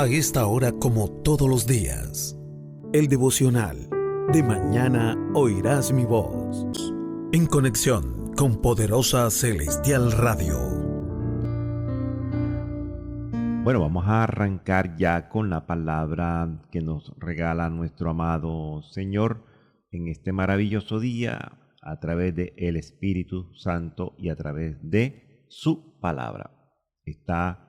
A esta hora como todos los días. El devocional de mañana oirás mi voz. En conexión con Poderosa Celestial Radio. Bueno, vamos a arrancar ya con la palabra que nos regala nuestro amado Señor en este maravilloso día a través de el Espíritu Santo y a través de su palabra. Está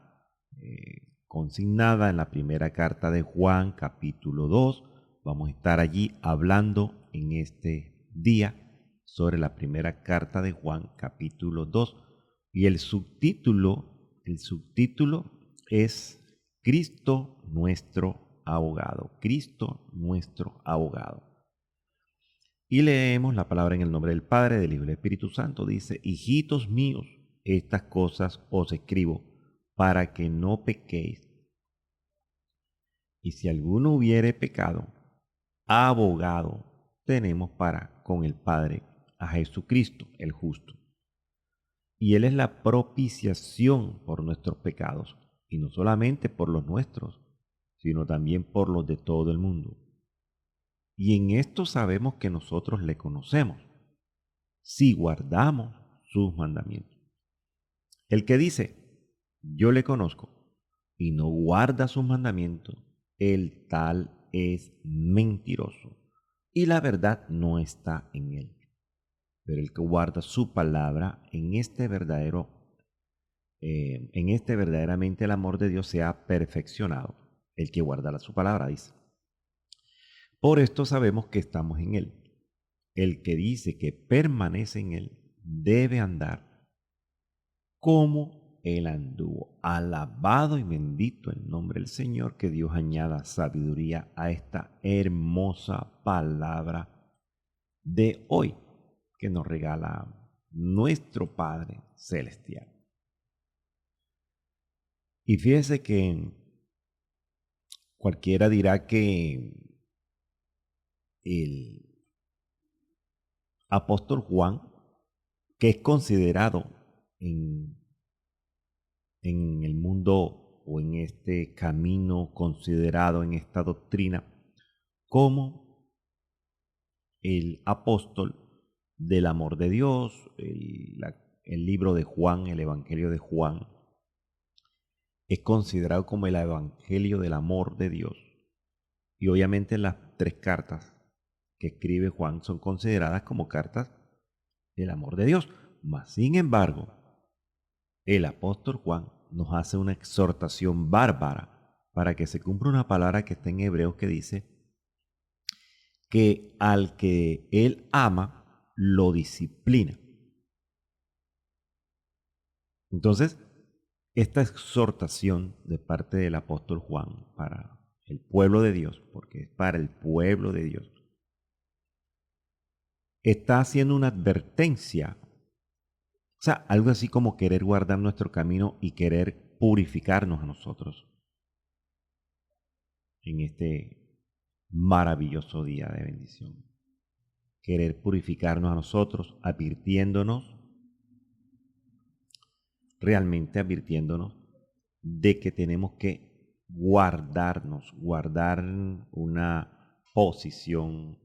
consignada en la primera carta de Juan, capítulo 2. Vamos a estar allí hablando en este día sobre la primera carta de Juan, capítulo 2. Y el subtítulo es Cristo nuestro abogado. Cristo nuestro abogado. Y leemos la palabra en el nombre del Padre, del Hijo y del Espíritu Santo. Dice: hijitos míos, estas cosas os escribo para que no pequéis. Y si alguno hubiere pecado, abogado tenemos para con el Padre a Jesucristo el justo. Y Él es la propiciación por nuestros pecados, y no solamente por los nuestros, sino también por los de todo el mundo. Y en esto sabemos que nosotros le conocemos, si guardamos sus mandamientos. El que dice, yo le conozco, y no guarda sus mandamientos, el tal es mentiroso, y la verdad no está en él. Pero el que guarda su palabra, en este verdaderamente el amor de Dios se ha perfeccionado. El que guarda su palabra, dice. Por esto sabemos que estamos en él. El que dice que permanece en él debe andar como él anduvo. Alabado y bendito el nombre del Señor. Que Dios añada sabiduría a esta hermosa palabra de hoy que nos regala nuestro Padre Celestial. Y fíjese que cualquiera dirá que el apóstol Juan, que es considerado en el mundo o en este camino, considerado en esta doctrina como el apóstol del amor de Dios, el libro de Juan, el Evangelio de Juan, es considerado como el Evangelio del amor de Dios. Y obviamente las 3 cartas que escribe Juan son consideradas como cartas del amor de Dios. Mas, sin embargo, el apóstol Juan nos hace una exhortación bárbara para que se cumpla una palabra que está en Hebreos que dice que al que él ama, lo disciplina. Entonces, esta exhortación de parte del apóstol Juan para el pueblo de Dios, porque es para el pueblo de Dios, está haciendo una advertencia. O sea, algo así como querer guardar nuestro camino y querer purificarnos a nosotros en este maravilloso día de bendición. Querer purificarnos a nosotros, realmente advirtiéndonos de que tenemos que guardar una posición,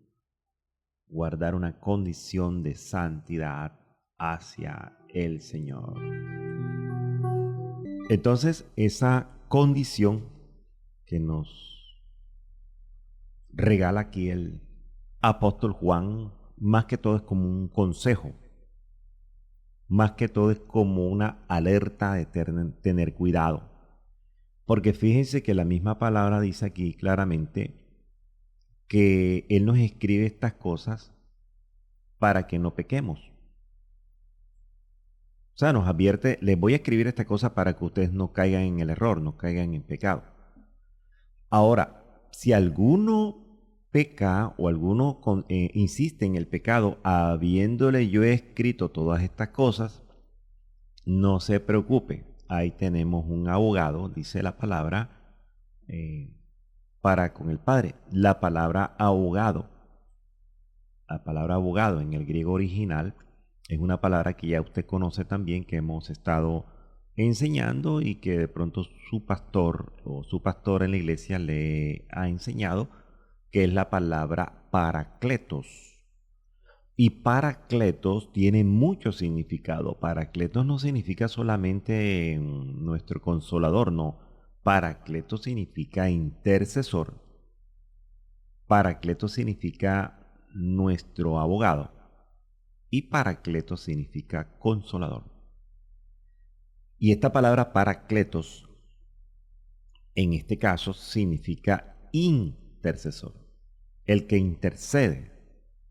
guardar una condición de santidad hacia el Señor. Entonces, esa condición que nos regala aquí el apóstol Juan, más que todo es como un consejo, más que todo es como una alerta de tener cuidado. Porque fíjense que la misma palabra dice aquí claramente que Él nos escribe estas cosas para que no pequemos. O sea, nos advierte, les voy a escribir esta cosa para que ustedes no caigan en el error, no caigan en pecado. Ahora, si alguno peca o alguno insiste en el pecado, habiéndole yo escrito todas estas cosas, no se preocupe. Ahí tenemos un abogado, dice la palabra, para con el Padre. La palabra abogado en el griego original es una palabra que ya usted conoce también, que hemos estado enseñando y que de pronto su pastor o su pastora en la iglesia le ha enseñado, que es la palabra paracletos. Y paracletos tiene mucho significado. Paracletos no significa solamente nuestro consolador, no. Paracletos significa intercesor. Paracletos significa nuestro abogado. Y paracletos significa consolador. Y esta palabra paracletos, en este caso, significa intercesor. El que intercede.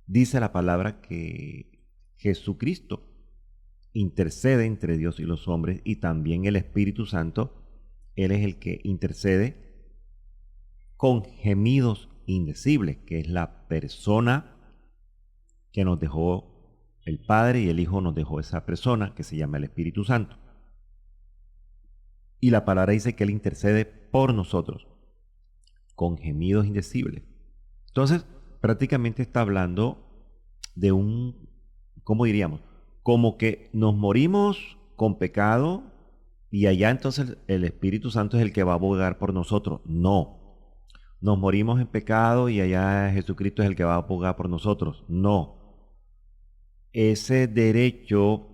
Dice la palabra que Jesucristo intercede entre Dios y los hombres, y también el Espíritu Santo, Él es el que intercede con gemidos indecibles, que es la persona que nos dejó el Padre, y el Hijo nos dejó esa persona que se llama el Espíritu Santo. Y la palabra dice que Él intercede por nosotros con gemidos indecibles. Entonces, prácticamente está hablando de un, ¿cómo diríamos? Como que nos morimos con pecado y allá entonces el Espíritu Santo es el que va a abogar por nosotros. No. Nos morimos en pecado y allá Jesucristo es el que va a abogar por nosotros. No. Ese derecho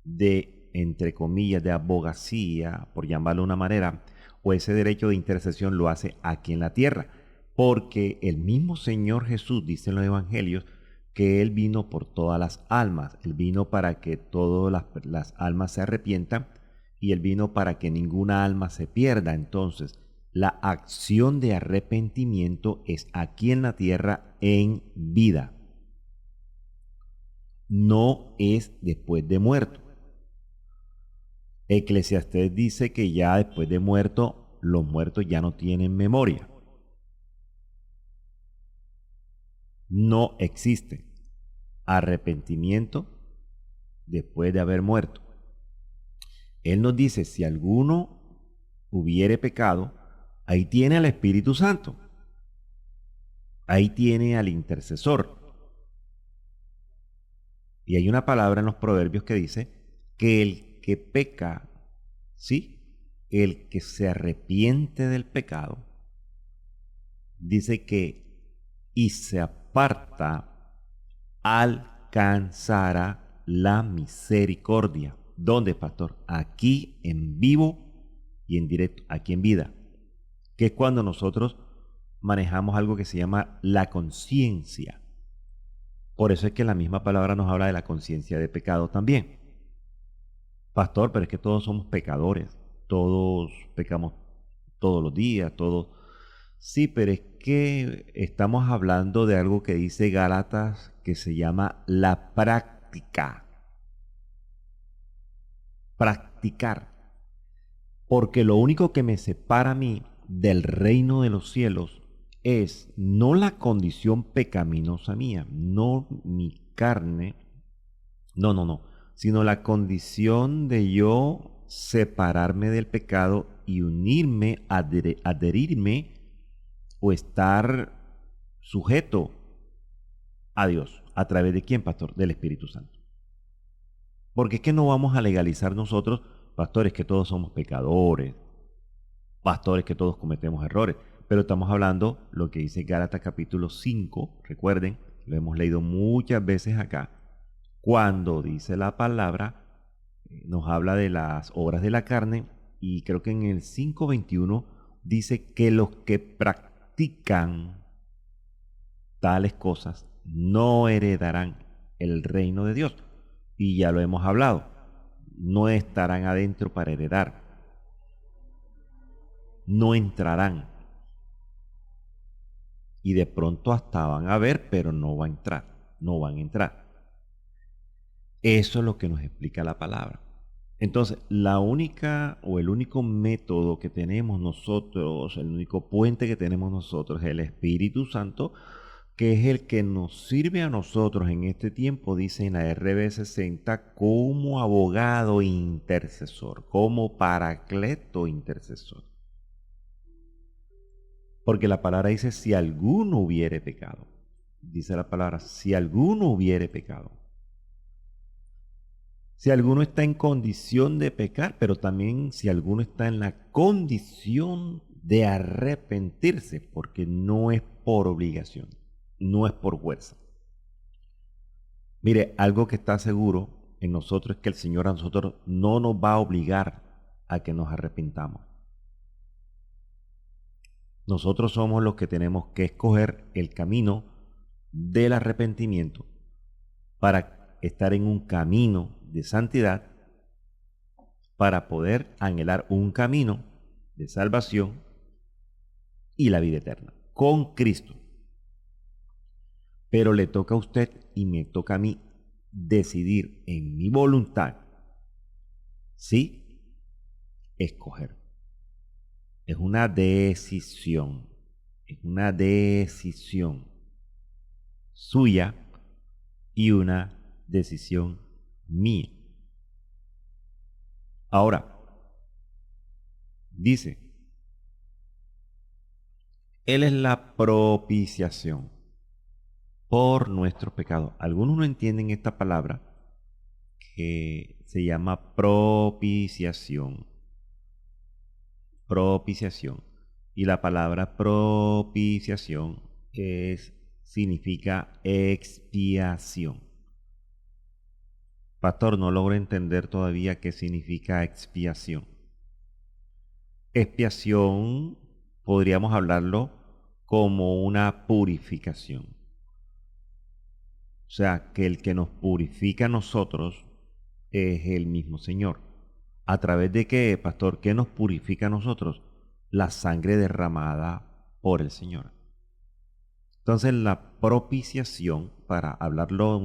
de, entre comillas, de abogacía, por llamarlo de una manera, o ese derecho de intercesión lo hace aquí en la tierra. Porque el mismo Señor Jesús dice en los evangelios que Él vino por todas las almas. Él vino para que todas las almas se arrepientan, y Él vino para que ninguna alma se pierda. Entonces, la acción de arrepentimiento es aquí en la tierra en vida. No es después de muerto. Eclesiastés dice que ya después de muerto, los muertos ya no tienen memoria. No existe arrepentimiento después de haber muerto. Él nos dice, si alguno hubiere pecado, ahí tiene al Espíritu Santo. Ahí tiene al intercesor. Y hay una palabra en los proverbios que dice que el que peca, ¿sí? El que se arrepiente del pecado, dice que y se aparta, alcanzará la misericordia. ¿Dónde, pastor? Aquí en vivo y en directo, aquí en vida. Que es cuando nosotros manejamos algo que se llama la conciencia. Por eso es que la misma palabra nos habla de la conciencia de pecado también. Pastor, pero es que todos somos pecadores. Todos pecamos todos los días, todos. Sí, pero es que estamos hablando de algo que dice Gálatas que se llama la práctica. Practicar. Porque lo único que me separa a mí del reino de los cielos es no la condición pecaminosa mía, no mi carne, no, sino la condición de yo separarme del pecado y unirme, adherirme o estar sujeto a Dios. ¿A través de quién, pastor? Del Espíritu Santo. Porque es que no vamos a legalizar nosotros, pastores, que todos somos pecadores, pastores, que todos cometemos errores. Pero estamos hablando lo que dice Gálatas capítulo 5, recuerden, lo hemos leído muchas veces acá, cuando dice la palabra, nos habla de las obras de la carne, y creo que en el 5:21 dice que los que practican tales cosas no heredarán el reino de Dios. Y ya lo hemos hablado, no estarán adentro para heredar, no entrarán. Y de pronto hasta van a ver, pero no va a entrar, no van a entrar. Eso es lo que nos explica la palabra. Entonces, la única o el único método que tenemos nosotros, el único puente que tenemos nosotros es el Espíritu Santo, que es el que nos sirve a nosotros en este tiempo, dice en la RB60, como abogado intercesor, como paracleto intercesor. Porque la palabra dice, si alguno hubiere pecado. Dice la palabra, si alguno hubiere pecado. Si alguno está en condición de pecar, pero también si alguno está en la condición de arrepentirse, porque no es por obligación, no es por fuerza. Mire, algo que está seguro en nosotros es que el Señor a nosotros no nos va a obligar a que nos arrepintamos. Nosotros somos los que tenemos que escoger el camino del arrepentimiento para estar en un camino de santidad, para poder anhelar un camino de salvación y la vida eterna con Cristo. Pero le toca a usted y me toca a mí decidir en mi voluntad, sí, escoger. Es una decisión suya y una decisión mía. Ahora, dice, Él es la propiciación por nuestros pecados. Algunos no entienden esta palabra que se llama propiciación. Propiciación. Y la palabra propiciación significa expiación. Pastor, no logro entender todavía qué significa expiación. Expiación podríamos hablarlo como una purificación. O sea, que el que nos purifica a nosotros es el mismo Señor. ¿A través de qué, pastor? ¿Qué nos purifica a nosotros? La sangre derramada por el Señor. Entonces, la propiciación, para hablarlo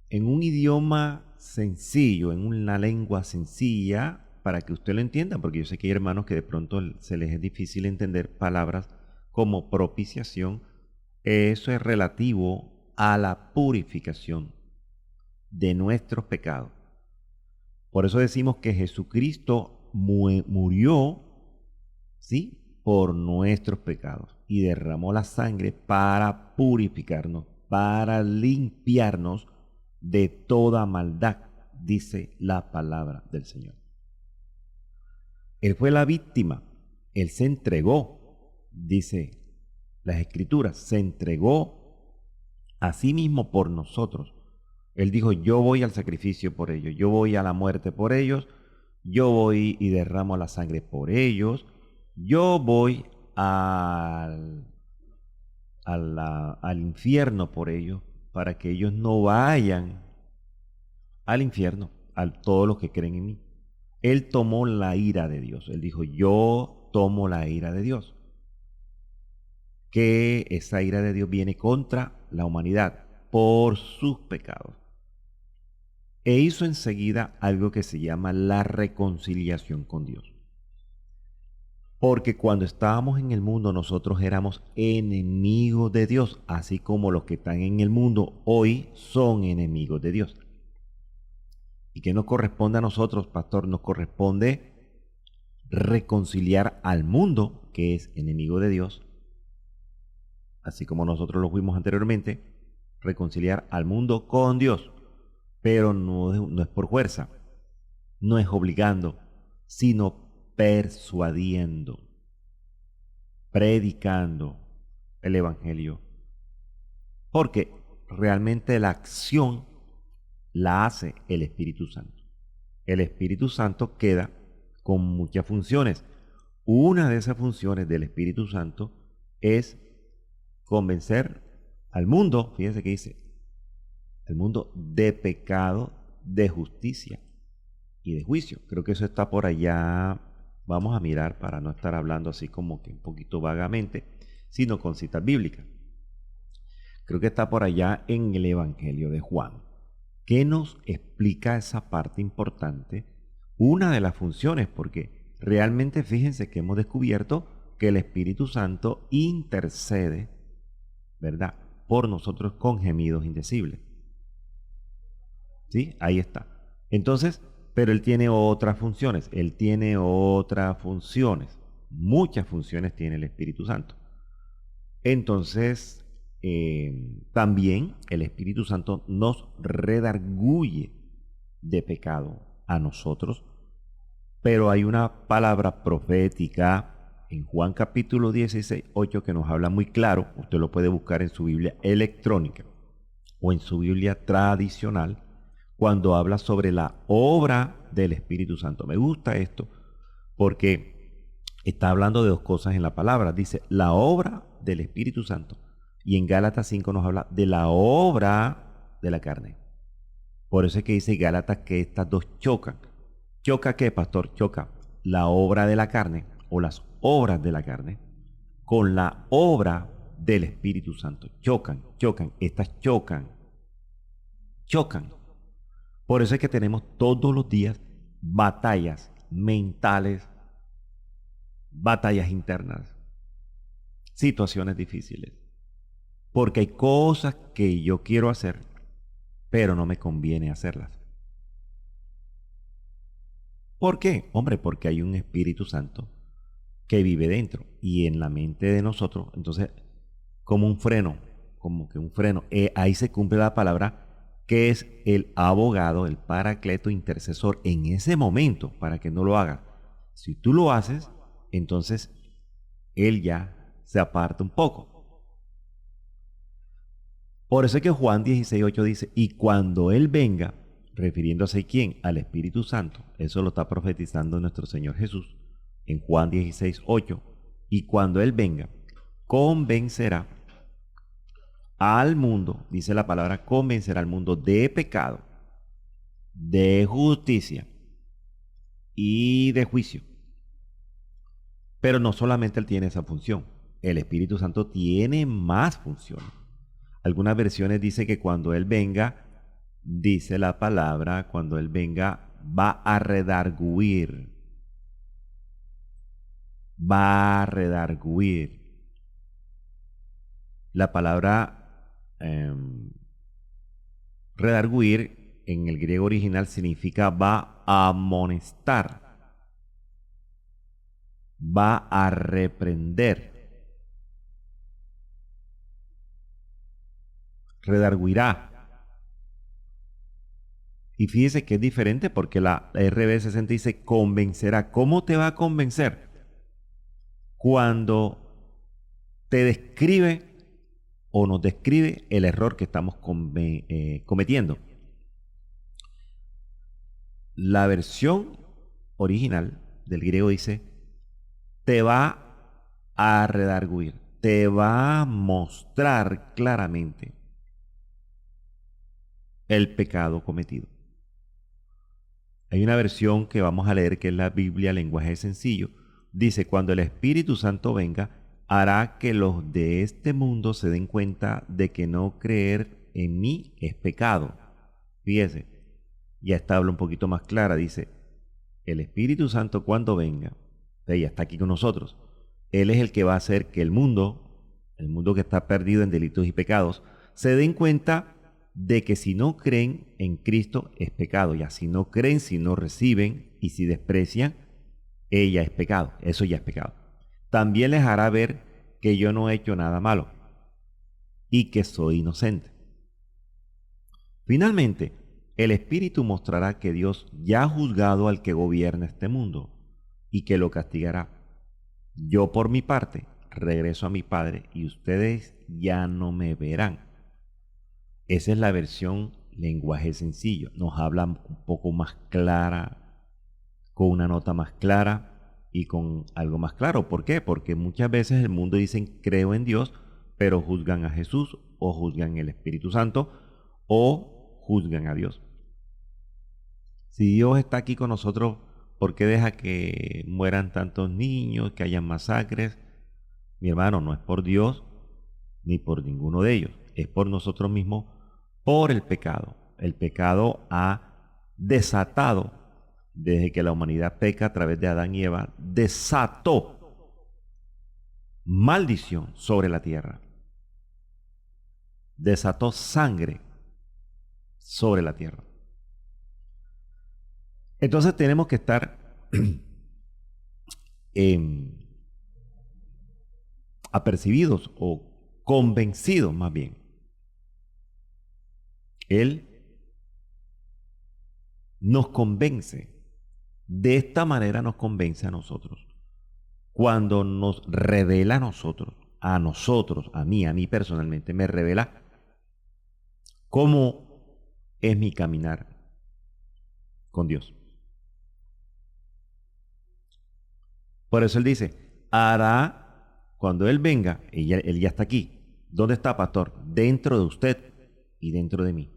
en un idioma sencillo, en una lengua sencilla, para que usted lo entienda, porque yo sé que hay hermanos que de pronto se les es difícil entender palabras como propiciación. Eso es relativo a la purificación de nuestros pecados. Por eso decimos que Jesucristo murió, ¿sí?, por nuestros pecados y derramó la sangre para purificarnos, para limpiarnos de toda maldad, dice la palabra del Señor. Él fue la víctima, Él se entregó, dice las Escrituras, se entregó a sí mismo por nosotros. Él dijo, yo voy al sacrificio por ellos, yo voy a la muerte por ellos, yo voy y derramo la sangre por ellos, yo voy al infierno por ellos, para que ellos no vayan al infierno, a todos los que creen en mí. Él tomó la ira de Dios. Él dijo, yo tomo la ira de Dios. Que esa ira de Dios viene contra la humanidad por sus pecados. E hizo enseguida algo que se llama la reconciliación con Dios. Porque cuando estábamos en el mundo nosotros éramos enemigos de Dios, así como los que están en el mundo hoy son enemigos de Dios. ¿Y qué nos corresponde a nosotros, pastor? Nos corresponde reconciliar al mundo, que es enemigo de Dios, así como nosotros lo fuimos anteriormente, reconciliar al mundo con Dios. Pero no es por fuerza, no es obligando, sino persuadiendo, predicando el Evangelio. Porque realmente la acción la hace el Espíritu Santo. El Espíritu Santo queda con muchas funciones. Una de esas funciones del Espíritu Santo es convencer al mundo, fíjense que dice, el mundo de pecado, de justicia y de juicio. Creo que eso está por allá. Vamos a mirar para no estar hablando así como que un poquito vagamente, sino con citas bíblicas. Creo que está por allá en el Evangelio de Juan. ¿Qué nos explica esa parte importante? Una de las funciones, porque realmente fíjense que hemos descubierto que el Espíritu Santo intercede, ¿verdad?, por nosotros con gemidos indecibles. ¿Sí? Ahí está. Entonces, pero Él tiene otras funciones. Muchas funciones tiene el Espíritu Santo. Entonces, también el Espíritu Santo nos redarguye de pecado a nosotros, pero hay una palabra profética en Juan capítulo 16, 8 que nos habla muy claro. Usted lo puede buscar en su Biblia electrónica o en su Biblia tradicional, cuando habla sobre la obra del Espíritu Santo. Me gusta esto porque está hablando de dos cosas en la palabra. Dice la obra del Espíritu Santo, y en Gálatas 5 nos habla de la obra de la carne. Por eso es que dice Gálatas que estas dos chocan. ¿Choca qué, pastor? Choca la obra de la carne o las obras de la carne con la obra del Espíritu Santo. Chocan, estas chocan. Por eso es que tenemos todos los días batallas mentales, batallas internas, situaciones difíciles. Porque hay cosas que yo quiero hacer, pero no me conviene hacerlas. ¿Por qué? Hombre, porque hay un Espíritu Santo que vive dentro y en la mente de nosotros. Entonces, como un freno, como que un freno. Ahí se cumple la palabra que es el abogado, el paracleto intercesor en ese momento para que no lo hagas. Si tú lo haces, entonces él ya se aparta un poco. Por eso es que Juan 16:8 dice, y cuando él venga, refiriéndose a quién, al Espíritu Santo, eso lo está profetizando nuestro Señor Jesús en Juan 16:8, y cuando él venga, convencerá al mundo, dice la palabra, convencerá al mundo de pecado, de justicia y de juicio. Pero no solamente él tiene esa función, el Espíritu Santo tiene más funciones. Algunas versiones dicen que cuando él venga, dice la palabra, cuando él venga, va a redarguir. Va a redarguir. La palabra redarguir en el griego original significa va a amonestar, va a reprender, redarguirá. Y fíjese que es diferente porque la RB60 dice convencerá. ¿Cómo te va a convencer? Cuando te describe o nos describe el error que estamos cometiendo. La versión original del griego dice, te va a redarguir, te va a mostrar claramente el pecado cometido. Hay una versión que vamos a leer que es la Biblia, lenguaje sencillo. Dice, cuando el Espíritu Santo venga, hará que los de este mundo se den cuenta de que no creer en mí es pecado. Fíjese, ya está habla un poquito más clara. Dice, el Espíritu Santo cuando venga, ya está aquí con nosotros. Él es el que va a hacer que el mundo que está perdido en delitos y pecados, se den cuenta de que si no creen en Cristo es pecado. Ya si no creen, si no reciben y si desprecian, ella es pecado. Eso ya es pecado. También les hará ver que yo no he hecho nada malo y que soy inocente. Finalmente, el Espíritu mostrará que Dios ya ha juzgado al que gobierna este mundo y que lo castigará. Yo por mi parte regreso a mi Padre y ustedes ya no me verán. Esa es la versión lenguaje sencillo. Nos habla un poco más clara, con una nota más clara y con algo más claro. ¿Por qué? Porque muchas veces el mundo dicen creo en Dios, pero juzgan a Jesús o juzgan el Espíritu Santo o juzgan a Dios. Si Dios está aquí con nosotros, ¿por qué deja que mueran tantos niños, que hayan masacres? Mi hermano, no es por Dios ni por ninguno de ellos, es por nosotros mismos, por el pecado. El pecado ha desatado, desde que la humanidad peca a través de Adán y Eva, desató maldición sobre la tierra. Desató sangre sobre la tierra. Entonces tenemos que estar apercibidos o convencidos más bien. Él nos convence. De esta manera nos convence a nosotros. Cuando nos revela a nosotros, a mí personalmente, me revela cómo es mi caminar con Dios. Por eso Él dice, hará, cuando Él venga, él ya está aquí. ¿Dónde está, pastor? Dentro de usted y dentro de mí.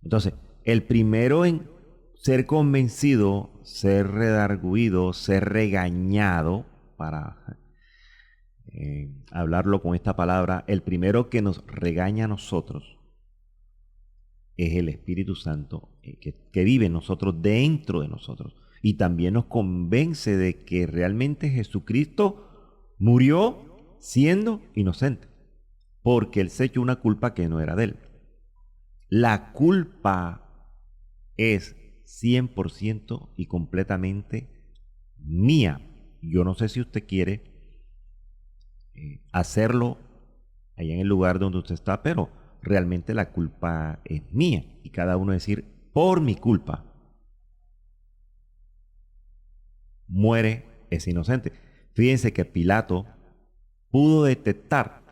Entonces, el primero en ser convencido, ser redarguido, ser regañado, para hablarlo con esta palabra, el primero que nos regaña a nosotros es el Espíritu Santo que vive en nosotros, dentro de nosotros. Y también nos convence de que realmente Jesucristo murió siendo inocente, porque Él se echó una culpa que no era de Él. La culpa es 100% y completamente mía. Yo no sé si usted quiere hacerlo allá en el lugar donde usted está, pero realmente la culpa es mía. Y cada uno decir, por mi culpa muere ese inocente. Fíjense que Pilato pudo detectar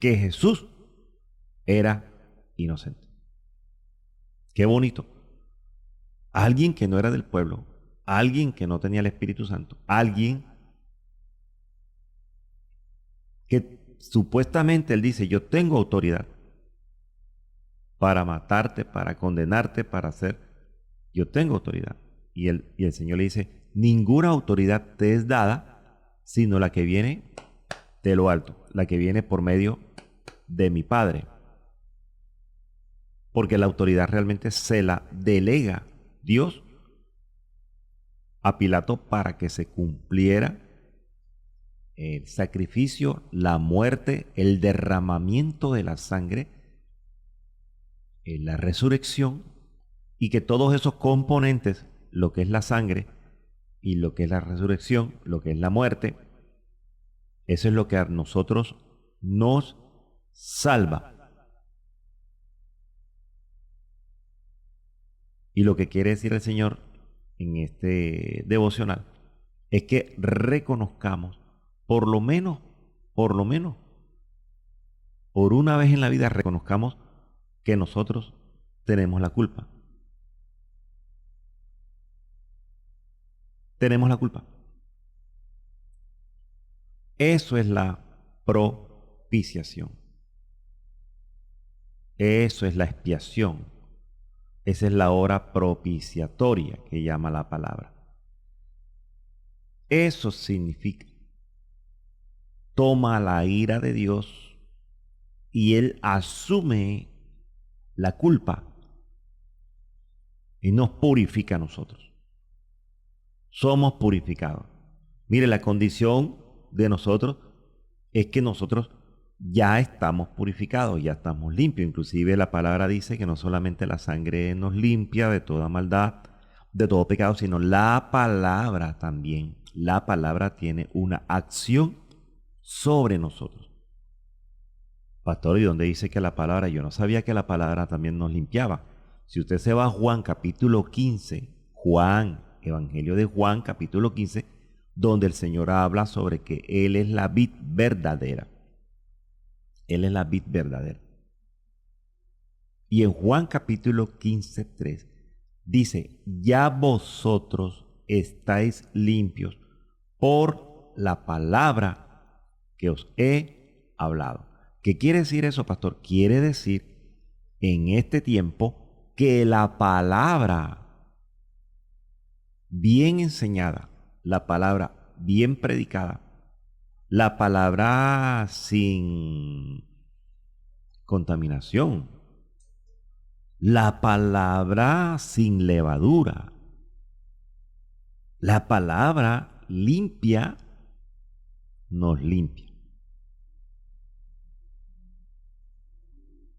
que Jesús era inocente. Qué bonito. Alguien que no era del pueblo, alguien que no tenía el Espíritu Santo, alguien que supuestamente él dice, yo tengo autoridad para matarte, para condenarte, para hacer, yo tengo autoridad. Y el Señor le dice, ninguna autoridad te es dada, sino la que viene de lo alto, la que viene por medio de mi Padre. Porque la autoridad realmente se la delega Dios a Pilato para que se cumpliera el sacrificio, la muerte, el derramamiento de la sangre, la resurrección, y que todos esos componentes, lo que es la sangre y lo que es la resurrección, lo que es la muerte, eso es lo que a nosotros nos salva. Y lo que quiere decir el Señor en este devocional es que reconozcamos, por lo menos, por una vez en la vida, reconozcamos que nosotros tenemos la culpa. Tenemos la culpa. Eso es la propiciación. Eso es la expiación. Esa es la hora propiciatoria que llama la palabra. Eso significa, toma la ira de Dios y Él asume la culpa y nos purifica a nosotros. Somos purificados. Mire, la condición de nosotros es que nosotros ya estamos purificados, ya estamos limpios. Inclusive la palabra dice que no solamente la sangre nos limpia de toda maldad, de todo pecado, sino la palabra también. La palabra tiene una acción sobre nosotros. Pastor, ¿y dónde dice que la palabra? Yo no sabía que la palabra también nos limpiaba. Si usted se va a Juan capítulo 15, Evangelio de Juan capítulo 15, donde el Señor habla sobre que Él es la vid verdadera. Él es la vid verdadera. Y en Juan capítulo 15, 3, dice, ya vosotros estáis limpios por la palabra que os he hablado. ¿Qué quiere decir eso, pastor? Quiere decir en este tiempo que la palabra bien enseñada, la palabra bien predicada, la palabra sin contaminación, la palabra sin levadura, la palabra limpia nos limpia.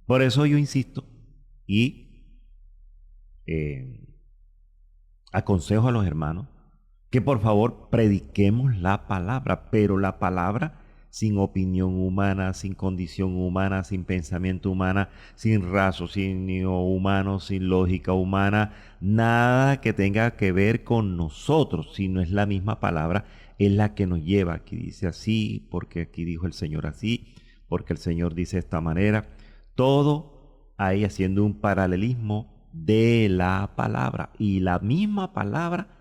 Por eso yo insisto y aconsejo a los hermanos que por favor prediquemos la palabra, pero la palabra sin opinión humana, sin condición humana, sin pensamiento humana, sin raciocinio humano, sin lógica humana, nada que tenga que ver con nosotros, si no es la misma palabra, es la que nos lleva. Aquí dice así, porque aquí dijo el Señor así, porque el Señor dice de esta manera. Todo ahí haciendo un paralelismo de la palabra. Y la misma palabra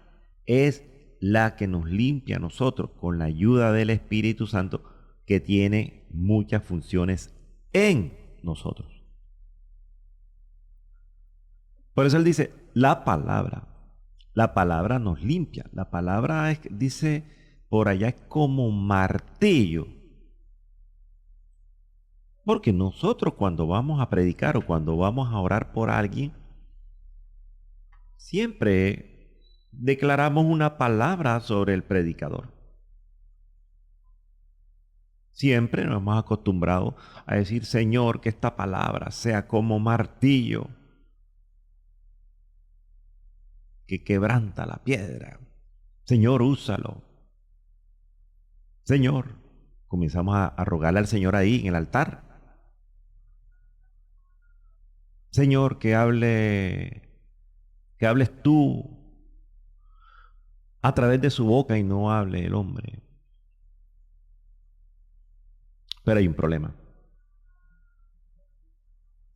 es la que nos limpia a nosotros con la ayuda del Espíritu Santo, que tiene muchas funciones en nosotros. Por eso él dice, la palabra nos limpia. La palabra es, dice por allá, es como martillo. Porque nosotros cuando vamos a predicar o cuando vamos a orar por alguien, siempre declaramos una palabra sobre el predicador. Siempre nos hemos acostumbrado a decir, Señor, que esta palabra sea como martillo que quebranta la piedra. Señor, úsalo. Señor, comenzamos a rogarle al Señor ahí en el altar. Señor, que hables tú a través de su boca y no hable el hombre. Pero hay un problema.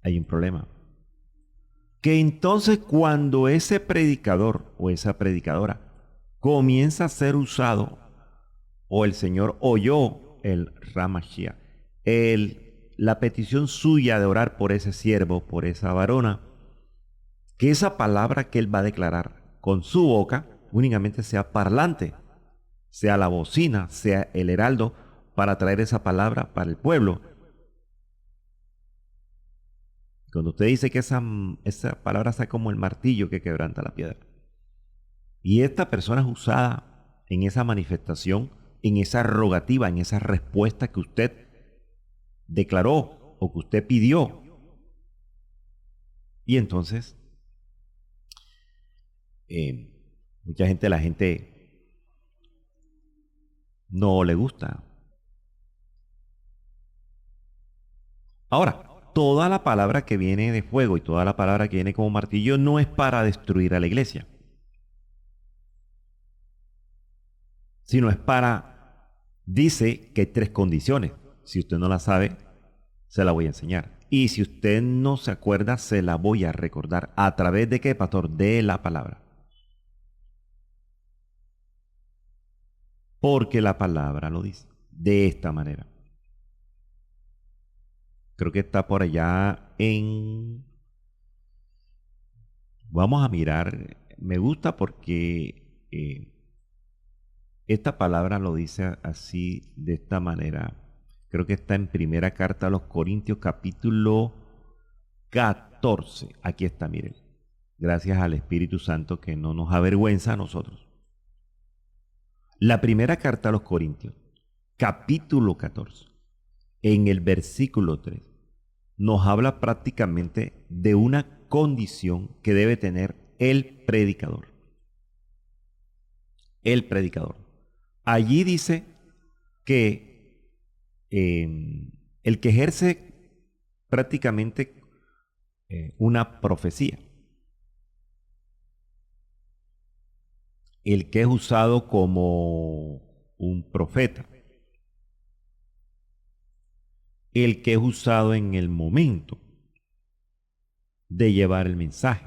Hay un problema. Que entonces cuando ese predicador o esa predicadora comienza a ser usado, o el Señor oyó el Ramashia, la petición suya de orar por ese siervo, por esa varona, que esa palabra que él va a declarar con su boca únicamente sea parlante, sea la bocina, sea el heraldo para traer esa palabra para el pueblo. Cuando usted dice que esa palabra está como el martillo que quebranta la piedra, y esta persona es usada en esa manifestación, en esa rogativa, en esa respuesta que usted declaró o que usted pidió, y entonces la gente no le gusta. Ahora, toda la palabra que viene de fuego y toda la palabra que viene como martillo no es para destruir a la iglesia, sino es para, dice que hay 3 condiciones. Si usted no la sabe, se la voy a enseñar. Y si usted no se acuerda, se la voy a recordar. ¿A través de qué, pastor? De la palabra. Porque la palabra lo dice de esta manera. Creo que está por allá en... Vamos a mirar. Me gusta porque esta palabra lo dice así, de esta manera. Creo que está en primera carta a los Corintios, capítulo 14. Aquí está, miren. Gracias al Espíritu Santo que no nos avergüenza a nosotros. La primera carta a los Corintios, capítulo 14, en el versículo 3, nos habla prácticamente de una condición que debe tener el predicador. El predicador. Allí dice que el que ejerce prácticamente una profecía, el que es usado como un profeta, el que es usado en el momento de llevar el mensaje,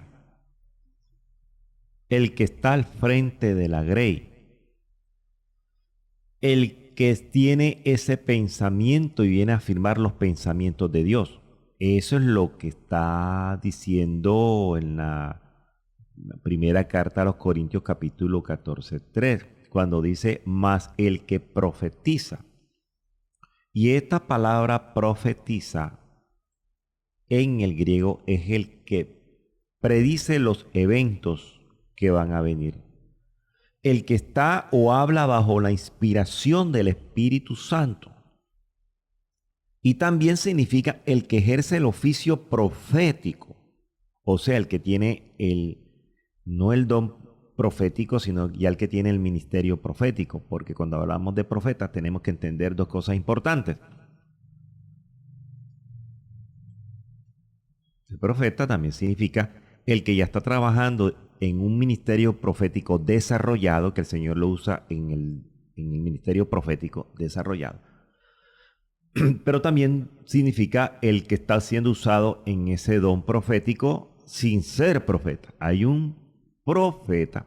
el que está al frente de la grey, el que tiene ese pensamiento y viene a afirmar los pensamientos de Dios. Eso es lo que está diciendo en la primera carta a los Corintios capítulo 14, 3, cuando dice, más el que profetiza. Y esta palabra profetiza en el griego es el que predice los eventos que van a venir. El que está o habla bajo la inspiración del Espíritu Santo. Y también significa el que ejerce el oficio profético. O sea, el que tiene no el don profético, sino ya el que tiene el ministerio profético, porque cuando hablamos de profeta tenemos que entender dos cosas importantes. El profeta también significa el que ya está trabajando en un ministerio profético desarrollado, que el Señor lo usa en el ministerio profético desarrollado. Pero también significa el que está siendo usado en ese don profético sin ser profeta. Hay un profeta.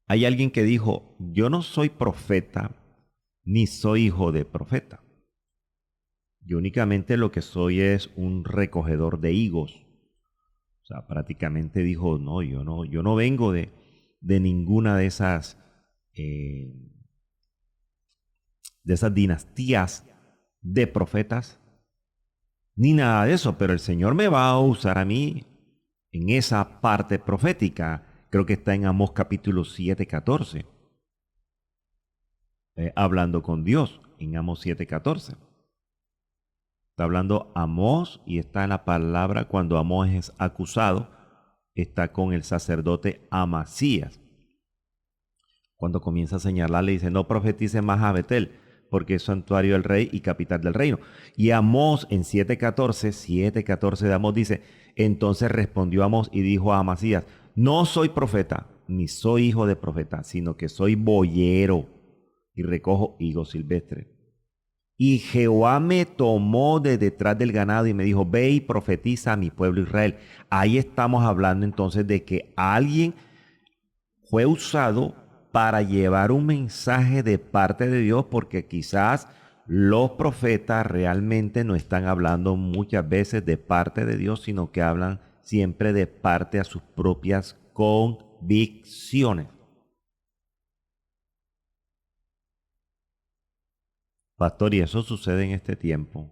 Hay alguien que dijo, yo no soy profeta ni soy hijo de profeta. Yo únicamente lo que soy es un recogedor de higos. O sea, prácticamente dijo, no, yo no vengo de ninguna eh, de esas dinastías de profetas, ni nada de eso, pero el Señor me va a usar a mí en esa parte profética. Creo que está en Amós capítulo 7, 14. Hablando con Dios, en Amós 7, 14. Está hablando Amós y está en la palabra cuando Amós es acusado, está con el sacerdote Amasías. Cuando comienza a señalarle, dice, no profetice más a Betel, porque es santuario del rey y capital del reino. Y Amós en 7:14 de Amós dice, entonces respondió Amós y dijo a Amasías, no soy profeta, ni soy hijo de profeta, sino que soy boyero y recojo higos silvestres. Y Jehová me tomó de detrás del ganado y me dijo, ve y profetiza a mi pueblo Israel. Ahí estamos hablando entonces de que alguien fue usado para llevar un mensaje de parte de Dios, porque quizás los profetas realmente no están hablando muchas veces de parte de Dios, sino que hablan siempre de parte a sus propias convicciones. Pastor, ¿y eso sucede en este tiempo?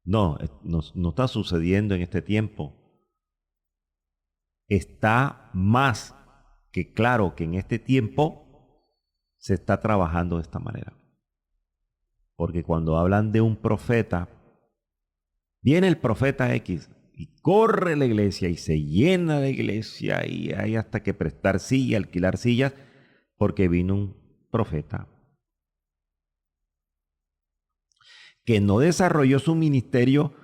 No, no está sucediendo en este tiempo. Está más que claro que en este tiempo se está trabajando de esta manera. Porque cuando hablan de un profeta, viene el profeta X y corre la iglesia y se llena la iglesia y hay hasta que prestar silla, alquilar sillas, porque vino un profeta que no desarrolló su ministerio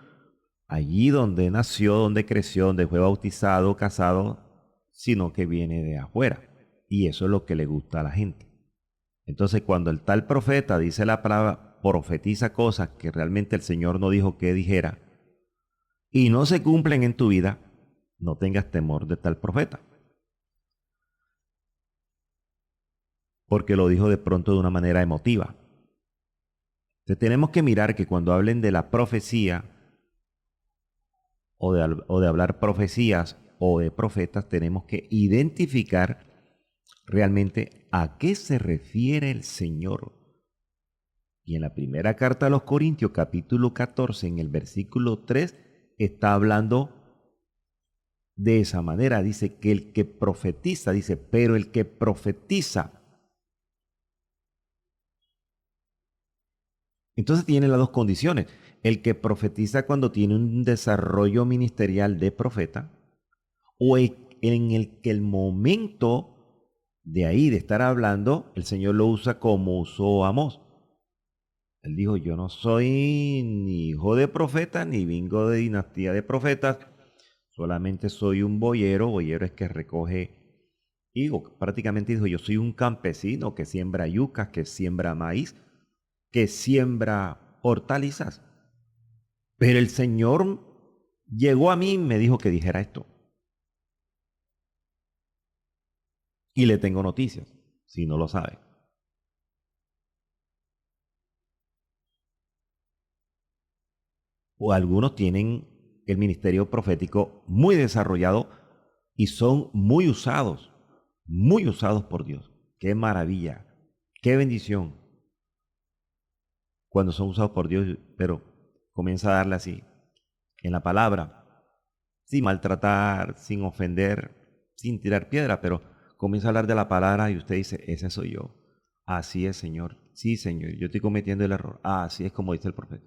allí donde nació, donde creció, donde fue bautizado, casado, sino que viene de afuera. Y eso es lo que le gusta a la gente. Entonces, cuando el tal profeta dice la palabra, profetiza cosas que realmente el Señor no dijo que dijera, y no se cumplen en tu vida, no tengas temor de tal profeta. Porque lo dijo de pronto de una manera emotiva. Entonces, tenemos que mirar que cuando hablen de la profecía, o de hablar profecías o de profetas, tenemos que identificar realmente a qué se refiere el Señor. Y en la primera carta a los Corintios, capítulo 14, en el versículo 3, está hablando de esa manera. Dice que el que profetiza, dice, pero el que profetiza. Entonces tiene las dos condiciones. El que profetiza cuando tiene un desarrollo ministerial de profeta, o en el que el momento de ahí, de estar hablando, el Señor lo usa como usó Amós. Él dijo, yo no soy ni hijo de profeta, ni vengo de dinastía de profetas, solamente soy un boyero. Boyero es que recoge higo. Prácticamente dijo, yo soy un campesino que siembra yucas, que siembra maíz, que siembra hortalizas. Pero el Señor llegó a mí y me dijo que dijera esto. Y le tengo noticias, si no lo sabe. O algunos tienen el ministerio profético muy desarrollado y son muy usados por Dios. Qué maravilla, qué bendición cuando son usados por Dios, pero comienza a darle así, en la palabra, sin maltratar, sin ofender, sin tirar piedra, pero comienza a hablar de la palabra y usted dice, ese soy yo. Así es, Señor. Sí, Señor, yo estoy cometiendo el error. Así es como dice el profeta.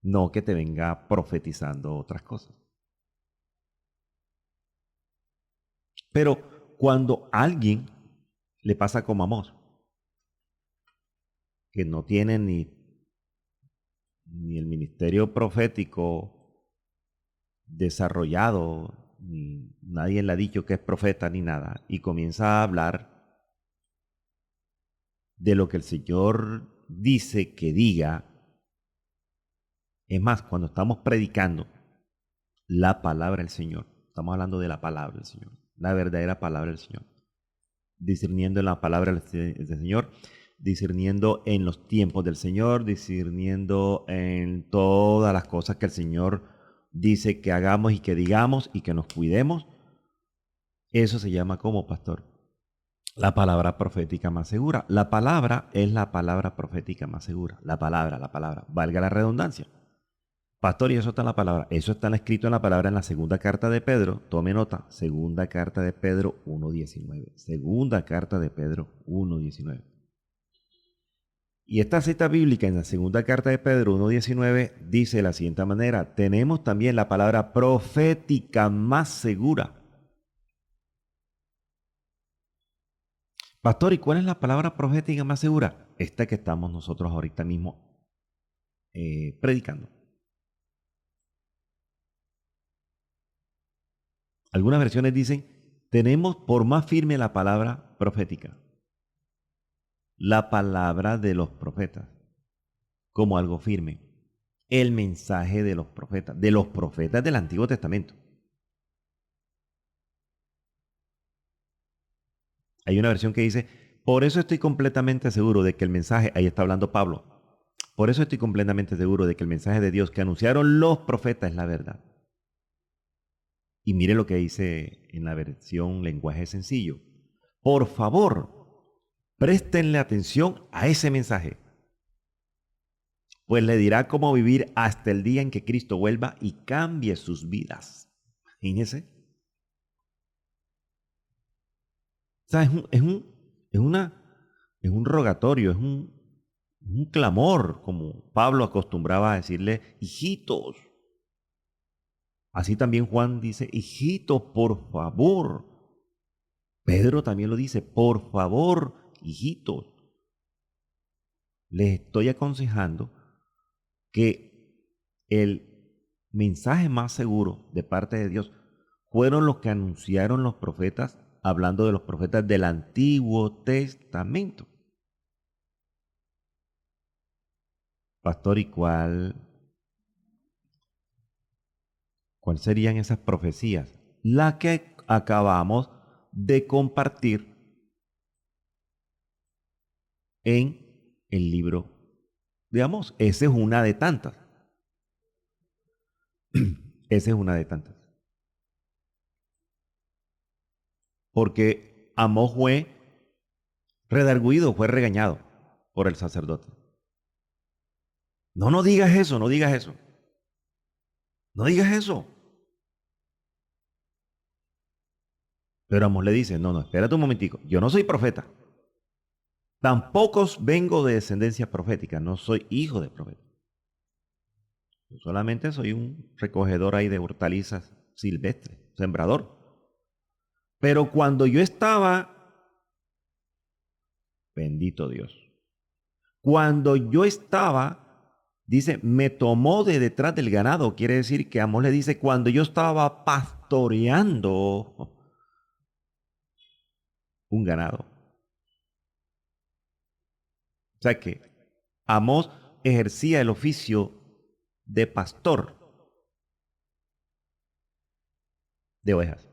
No que te venga profetizando otras cosas. Pero cuando a alguien le pasa como a Amós, que no tiene ni el ministerio profético desarrollado, ni nadie le ha dicho que es profeta ni nada, y comienza a hablar de lo que el Señor dice que diga. Es más, cuando estamos predicando la palabra del Señor, estamos hablando de la palabra del Señor, la verdadera palabra del Señor, discerniendo en la palabra del Señor, discerniendo en los tiempos del Señor, discerniendo en todas las cosas que el Señor dice que hagamos y que digamos y que nos cuidemos. Eso se llama como, pastor, la palabra profética más segura. La palabra es la palabra profética más segura. La palabra, valga la redundancia. Pastor, y eso está en la palabra. Eso está escrito en la palabra en la segunda carta de Pedro. Tome nota. Segunda carta de Pedro 1.19. Segunda carta de Pedro 1.19. Y esta cita bíblica en la segunda carta de Pedro 1.19 dice de la siguiente manera: tenemos también la palabra profética más segura. Pastor, ¿y cuál es la palabra profética más segura? Esta que estamos nosotros ahorita mismo predicando. Algunas versiones dicen, tenemos por más firme la palabra profética, la palabra de los profetas, como algo firme, el mensaje de los profetas del Antiguo Testamento. Hay una versión que dice, por eso estoy completamente seguro de que el mensaje, ahí está hablando Pablo, por eso estoy completamente seguro de que el mensaje de Dios que anunciaron los profetas es la verdad. Y mire lo que dice en la versión lenguaje sencillo. Por favor, préstenle atención a ese mensaje, pues le dirá cómo vivir hasta el día en que Cristo vuelva y cambie sus vidas. Imagínense. O sea, es un rogatorio, es un clamor, como Pablo acostumbraba a decirle, hijitos. Así también Juan dice, hijitos, por favor. Pedro también lo dice, por favor, hijitos. Les estoy aconsejando que el mensaje más seguro de parte de Dios fueron los que anunciaron los profetas, hablando de los profetas del Antiguo Testamento. Pastor, ¿y cuál serían esas profecías? La que acabamos de compartir en el libro de Amós. Esa es una de tantas. Esa es una de tantas. Porque Amós fue redarguido, fue regañado por el sacerdote. No digas eso, no digas eso. No digas eso. Pero Amós le dice, no, espérate un momentico, yo no soy profeta. Tampoco vengo de descendencia profética, no soy hijo de profeta. Yo solamente soy un recogedor ahí de hortalizas silvestres, sembrador. Pero cuando yo estaba, bendito Dios, cuando yo estaba, dice, me tomó de detrás del ganado. Quiere decir que Amós le dice, cuando yo estaba pastoreando un ganado. O sea que Amós ejercía el oficio de pastor de ovejas.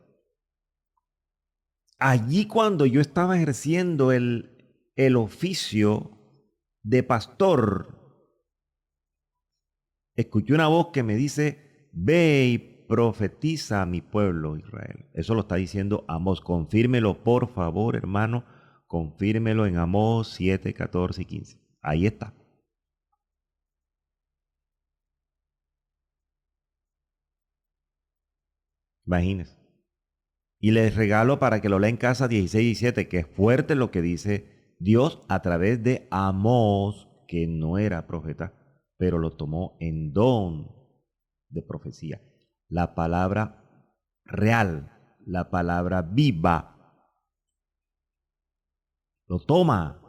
Allí cuando yo estaba ejerciendo el oficio de pastor, escuché una voz que me dice, ve y profetiza a mi pueblo Israel. Eso lo está diciendo Amós. Confírmelo, por favor, hermano. Confírmelo en Amós 7, 14 y 15. Ahí está. Imagínense. Y les regalo para que lo lea en casa 16 y 17, que es fuerte lo que dice Dios a través de Amós, que no era profeta, pero lo tomó en don de profecía. La palabra real, la palabra viva. Lo toma.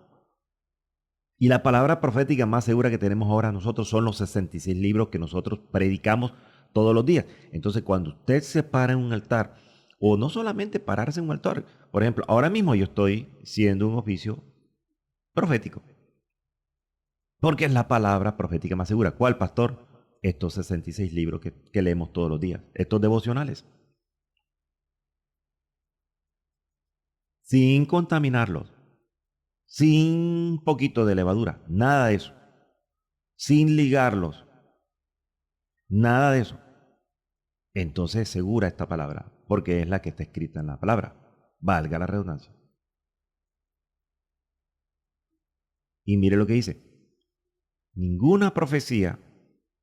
Y la palabra profética más segura que tenemos ahora nosotros son los 66 libros que nosotros predicamos todos los días. Entonces, cuando usted se para en un altar, o no solamente pararse en un altar, por ejemplo, ahora mismo yo estoy siendo un oficio profético, porque es la palabra profética más segura. ¿Cuál, pastor? Estos 66 libros que leemos todos los días, estos devocionales, sin contaminarlos, sin poquito de levadura, nada de eso, sin ligarlos, nada de eso. Entonces es segura esta palabra, porque es la que está escrita en la palabra, valga la redundancia. Y mire lo que dice, ninguna profecía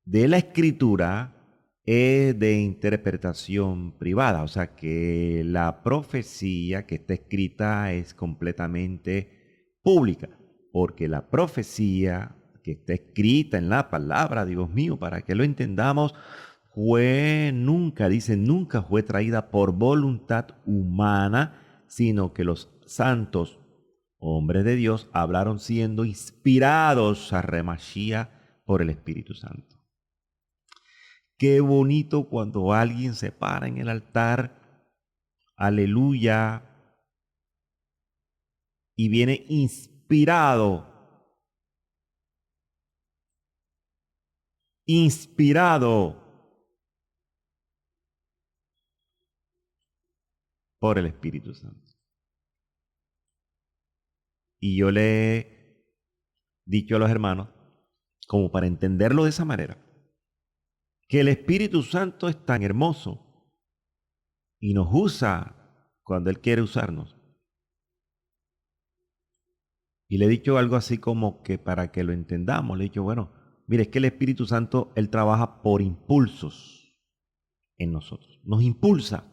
de la escritura es de interpretación privada, o sea que la profecía que está escrita es completamente pública, porque la profecía que está escrita en la palabra, Dios mío, para que lo entendamos, nunca fue traída por voluntad humana, sino que los santos hombres de Dios hablaron siendo inspirados a Remashía por el Espíritu Santo. Qué bonito cuando alguien se para en el altar, aleluya, y viene inspirado por el Espíritu Santo. Y yo le he dicho a los hermanos, como para entenderlo de esa manera, que el Espíritu Santo es tan hermoso y nos usa cuando Él quiere usarnos. Y le he dicho algo así como que para que lo entendamos, le he dicho, bueno, mire, es que el Espíritu Santo, Él trabaja por impulsos en nosotros, nos impulsa.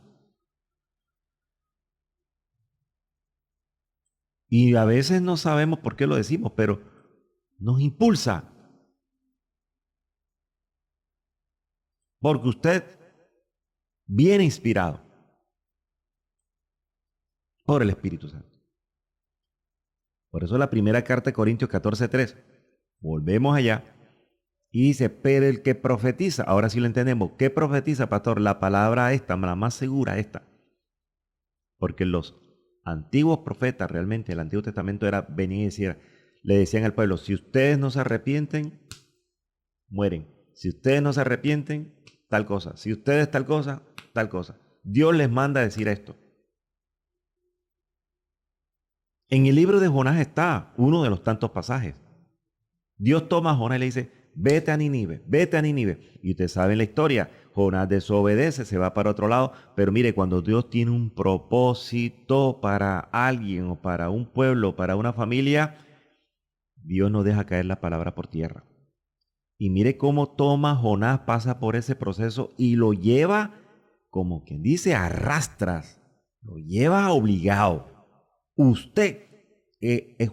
Y a veces no sabemos por qué lo decimos, pero nos impulsa. Porque usted viene inspirado por el Espíritu Santo. Por eso la primera carta de Corintios 14:3. Volvemos allá. Y dice, pero el que profetiza, ahora sí lo entendemos. ¿Qué profetiza, pastor? La palabra esta, la más segura esta. Porque los antiguos profetas, realmente el Antiguo Testamento era venir y decir, le decían al pueblo, si ustedes no se arrepienten, mueren. Si ustedes no se arrepienten, tal cosa. Si ustedes tal cosa, tal cosa. Dios les manda a decir esto. En el libro de Jonás está uno de los tantos pasajes. Dios toma a Jonás y le dice, vete a Nínive, vete a Nínive. Y ustedes saben la historia, Jonás desobedece, se va para otro lado, pero mire, cuando Dios tiene un propósito para alguien o para un pueblo, para una familia, Dios no deja caer la palabra por tierra. Y mire cómo toma Jonás, pasa por ese proceso y lo lleva, como quien dice, arrastras, lo lleva obligado. Usted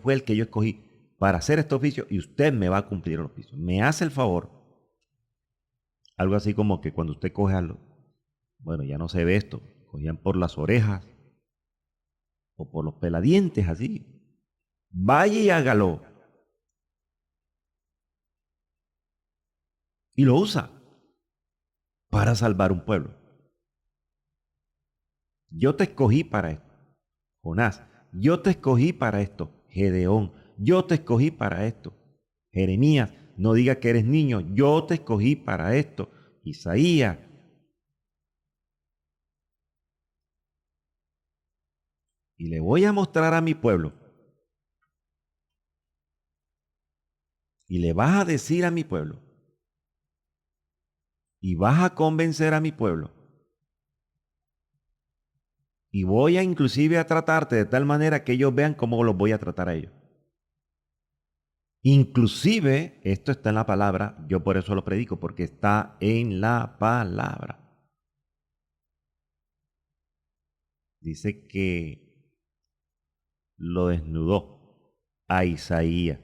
fue el que yo escogí para hacer este oficio y usted me va a cumplir el oficio. Me hace el favor. Algo así como que cuando usted coge algo, bueno, ya no se ve esto, cogían por las orejas o por los peladientes así. Vaya y hágalo. Y lo usa para salvar un pueblo. Yo te escogí para esto, Jonás. Yo te escogí para esto, Gedeón. Yo te escogí para esto, Jeremías. No diga que eres niño. Yo te escogí para esto, Isaías. Y le voy a mostrar a mi pueblo. Y le vas a decir a mi pueblo. Y vas a convencer a mi pueblo. Y voy a inclusive a tratarte de tal manera que ellos vean cómo los voy a tratar a ellos. Inclusive, esto está en la palabra, yo por eso lo predico, porque está en la palabra. Dice que lo desnudó a Isaías.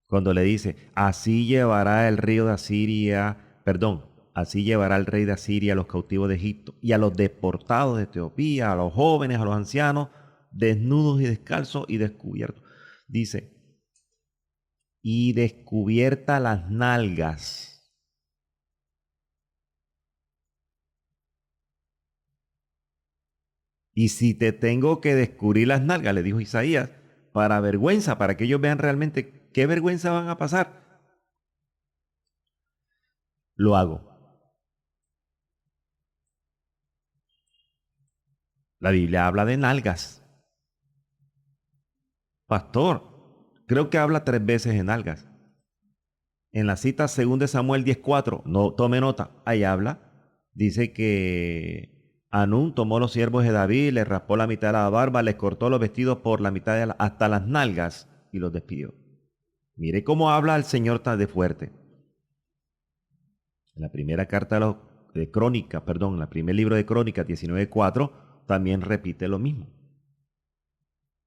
Cuando le dice, así llevará el río de Asiria, perdón, así llevará el rey de Asiria a los cautivos de Egipto y a los deportados de Etiopía, a los jóvenes, a los ancianos, desnudos y descalzos y descubiertos. Dice, y descubierta las nalgas. Y si te tengo que descubrir las nalgas, le dijo Isaías, para vergüenza, para que ellos vean realmente qué vergüenza van a pasar, lo hago. La Biblia habla de nalgas. Pastor, creo que habla 3 veces en nalgas. En la cita 2 Samuel 10:4, no tome nota, ahí habla, dice que Anún tomó los siervos de David, le raspó la mitad de la barba, les cortó los vestidos por la mitad hasta las nalgas y los despidió. Mire cómo habla el Señor tan de fuerte. En la primera carta de Crónica, perdón, en el primer libro de Crónicas 19:4, también repite lo mismo.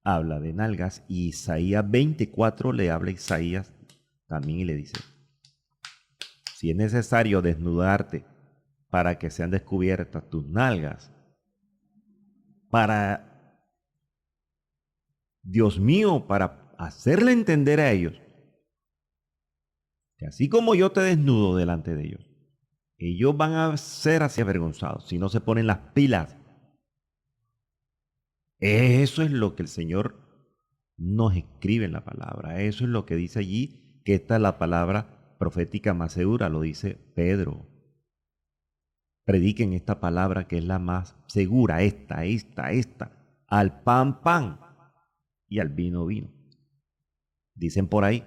Habla de nalgas y Isaías 24 le habla a Isaías también y le dice, si es necesario desnudarte para que sean descubiertas tus nalgas, para, Dios mío, para hacerle entender a ellos que así como yo te desnudo delante de ellos, ellos van a ser así avergonzados si no se ponen las pilas. Eso es lo que el Señor nos escribe en la palabra. Eso es lo que dice allí, que esta es la palabra profética más segura, lo dice Pedro. Prediquen esta palabra que es la más segura, esta. Al pan, pan y al vino, vino. Dicen por ahí.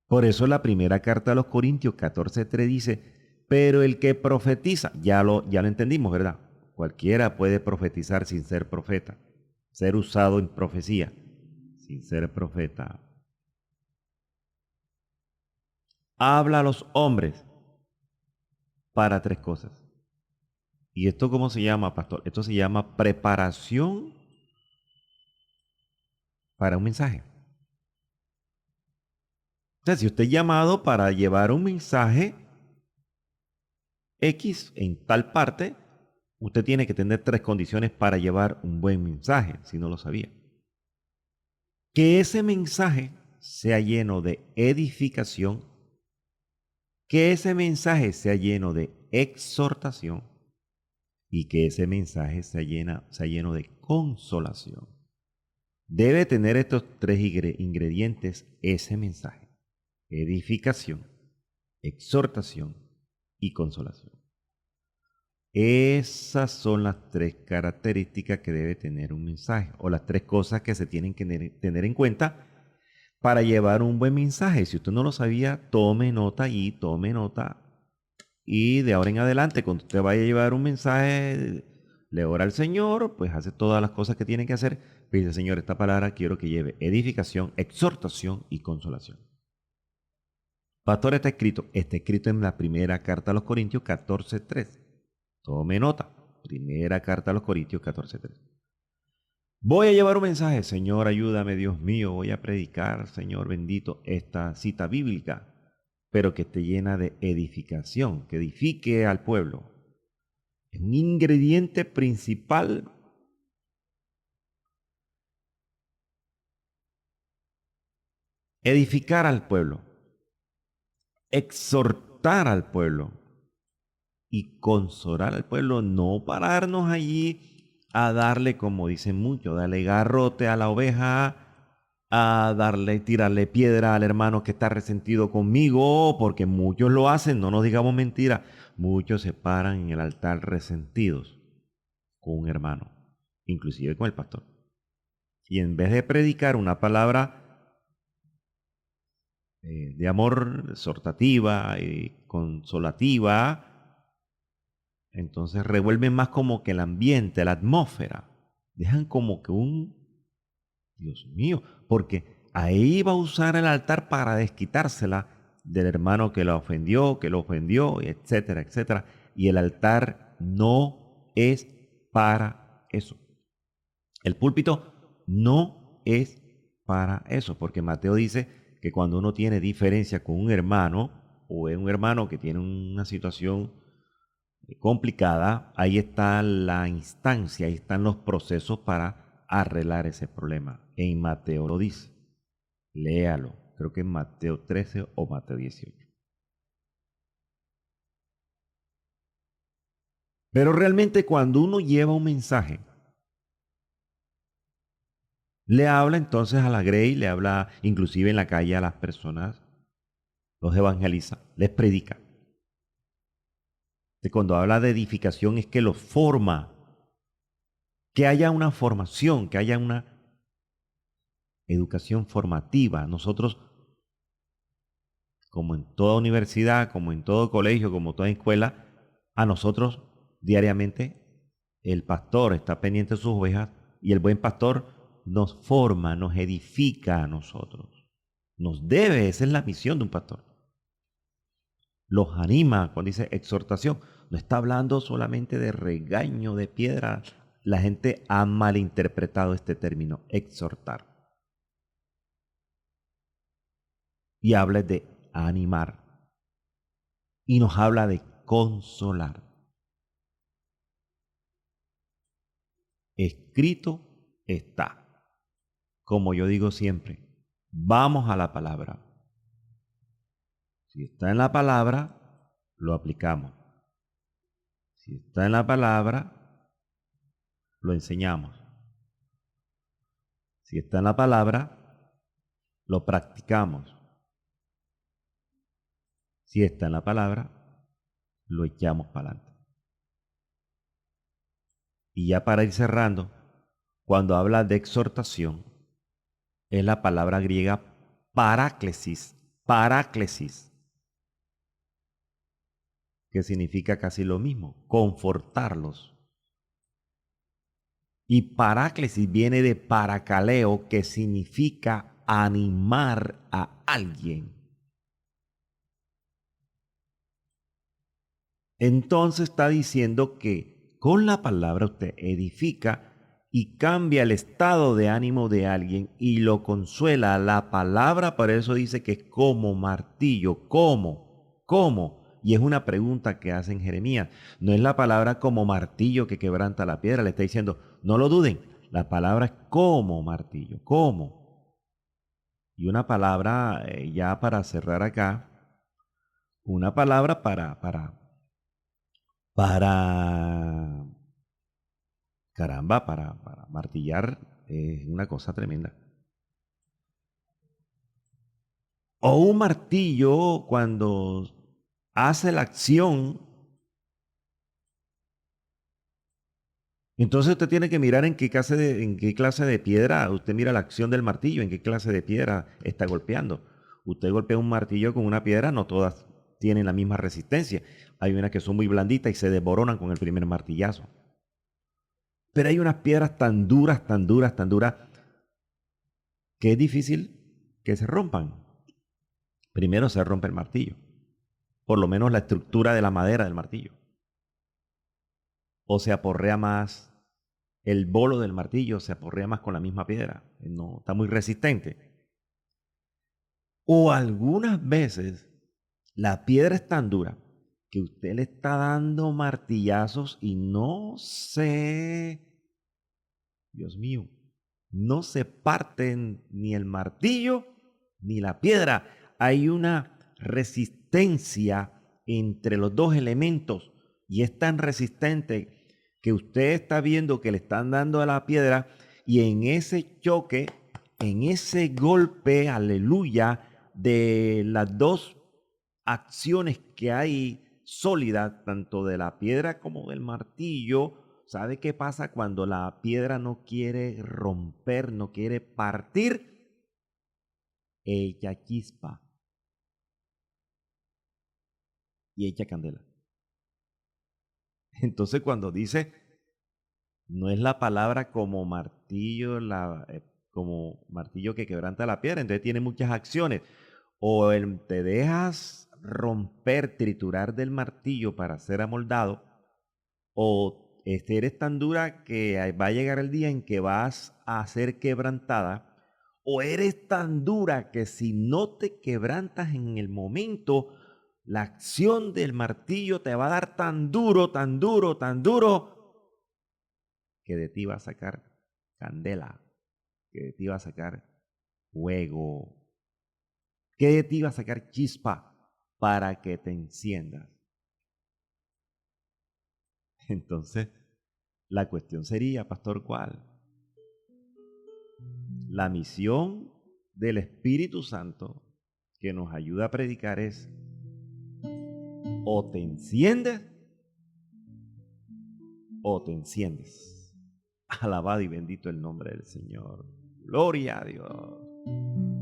Por eso la primera carta a los Corintios 14:3 dice, pero el que profetiza, ya lo entendimos, ¿verdad? Cualquiera puede profetizar sin ser profeta, ser usado en profecía sin ser profeta. Habla a los hombres para 3 cosas. ¿Y esto cómo se llama, pastor? Esto se llama preparación para un mensaje. O sea, si usted es llamado para llevar un mensaje X en tal parte, usted tiene que tener 3 condiciones para llevar un buen mensaje, si no lo sabía. Que ese mensaje sea lleno de edificación, que ese mensaje sea lleno de exhortación y que ese mensaje sea lleno de consolación. Debe tener estos 3 ingredientes ese mensaje: edificación, exhortación y consolación. Esas son las 3 características que debe tener un mensaje, o las 3 cosas que se tienen que tener en cuenta para llevar un buen mensaje. Si usted no lo sabía, tome nota y tome nota. Y de ahora en adelante, cuando usted vaya a llevar un mensaje, le ora al Señor, pues hace todas las cosas que tiene que hacer. Dice, Señor, esta palabra quiero que lleve edificación, exhortación y consolación. Pastor, está escrito en la primera carta a los Corintios 14:3. Tome nota. Primera carta a los Corintios 14:3. Voy a llevar un mensaje. Señor, ayúdame, Dios mío. Voy a predicar, Señor bendito, esta cita bíblica, pero que esté llena de edificación, que edifique al pueblo. Es un ingrediente principal edificar al pueblo, exhortar al pueblo y consolar al pueblo, no pararnos allí a darle, como dicen muchos, darle garrote a la oveja, a tirarle piedra al hermano que está resentido conmigo, porque muchos lo hacen, no nos digamos mentira, muchos se paran en el altar resentidos con un hermano, inclusive con el pastor. Y en vez de predicar una palabra de amor, exhortativa y consolativa, entonces revuelven más como que el ambiente, la atmósfera. Dejan como que Dios mío, porque ahí va a usar el altar para desquitársela del hermano que lo ofendió, etcétera, etcétera. Y el altar no es para eso. El púlpito no es para eso, porque Mateo dice que cuando uno tiene diferencia con un hermano, o es un hermano que tiene una situación complicada, ahí está la instancia, ahí están los procesos para arreglar ese problema. En Mateo lo dice. Léalo. Creo que en Mateo 13 o Mateo 18. Pero realmente cuando uno lleva un mensaje, le habla entonces a la grey, le habla inclusive en la calle a las personas, los evangeliza, les predica. Cuando habla de edificación es que los forma, que haya una formación, que haya una educación formativa. Nosotros, como en toda universidad, como en todo colegio, como toda escuela, a nosotros diariamente el pastor está pendiente de sus ovejas y el buen pastor nos forma, nos edifica a nosotros. Nos debe, esa es la misión de un pastor. Los anima, cuando dice exhortación, no está hablando solamente de regaño, de piedra. La gente ha malinterpretado este término, exhortar. Y habla de animar. Y nos habla de consolar. Escrito está. Como yo digo siempre, vamos a la palabra. Si está en la palabra, lo aplicamos. Si está en la palabra, lo enseñamos. Si está en la palabra, lo practicamos. Si está en la palabra, lo echamos para adelante. Y ya para ir cerrando, cuando habla de exhortación, es la palabra griega paráclesis, que significa casi lo mismo, confortarlos. Y paráclesis viene de paracaleo, que significa animar a alguien. Entonces está diciendo que con la palabra usted edifica y cambia el estado de ánimo de alguien y lo consuela. La palabra, por eso dice que es como martillo. ¿Cómo? Y es una pregunta que hace en Jeremías. No es la palabra como martillo que quebranta la piedra. Le está diciendo, no lo duden. La palabra es como martillo. ¿Cómo? Y una palabra, ya para cerrar acá, una palabra caramba, para martillar es una cosa tremenda. O un martillo cuando hace la acción, entonces usted tiene que mirar en qué clase de piedra, usted mira la acción del martillo, en qué clase de piedra está golpeando. Usted golpea un martillo con una piedra, no todas tienen la misma resistencia. Hay unas que son muy blanditas y se desboronan con el primer martillazo. Pero hay unas piedras tan duras, que es difícil que se rompan. Primero se rompe el martillo, por lo menos la estructura de la madera del martillo. O se aporrea más, el bolo del martillo se aporrea más con la misma piedra, no está muy resistente. O algunas veces la piedra es tan dura que usted le está dando martillazos y Dios mío, no se parten ni el martillo ni la piedra. Hay una resistencia entre los dos elementos y es tan resistente que usted está viendo que le están dando a la piedra y en ese choque, en ese golpe, aleluya, de las dos acciones que hay sólidas, tanto de la piedra como del martillo. ¿Sabe qué pasa cuando la piedra no quiere romper, no quiere partir? Ella chispa y echa candela. Entonces cuando dice, no es la palabra como martillo, como martillo que quebranta la piedra, entonces tiene muchas acciones. O te dejas romper, triturar del martillo para ser amoldado, o eres tan dura que va a llegar el día en que vas a ser quebrantada, o eres tan dura que si no te quebrantas en el momento, la acción del martillo te va a dar tan duro, tan duro, tan duro, que de ti va a sacar candela, que de ti va a sacar fuego, que de ti va a sacar chispa para que te enciendas. Entonces, la cuestión sería, pastor, ¿cuál? La misión del Espíritu Santo que nos ayuda a predicar es: o te enciendes o te enciendes. Alabado y bendito el nombre del Señor. Gloria a Dios.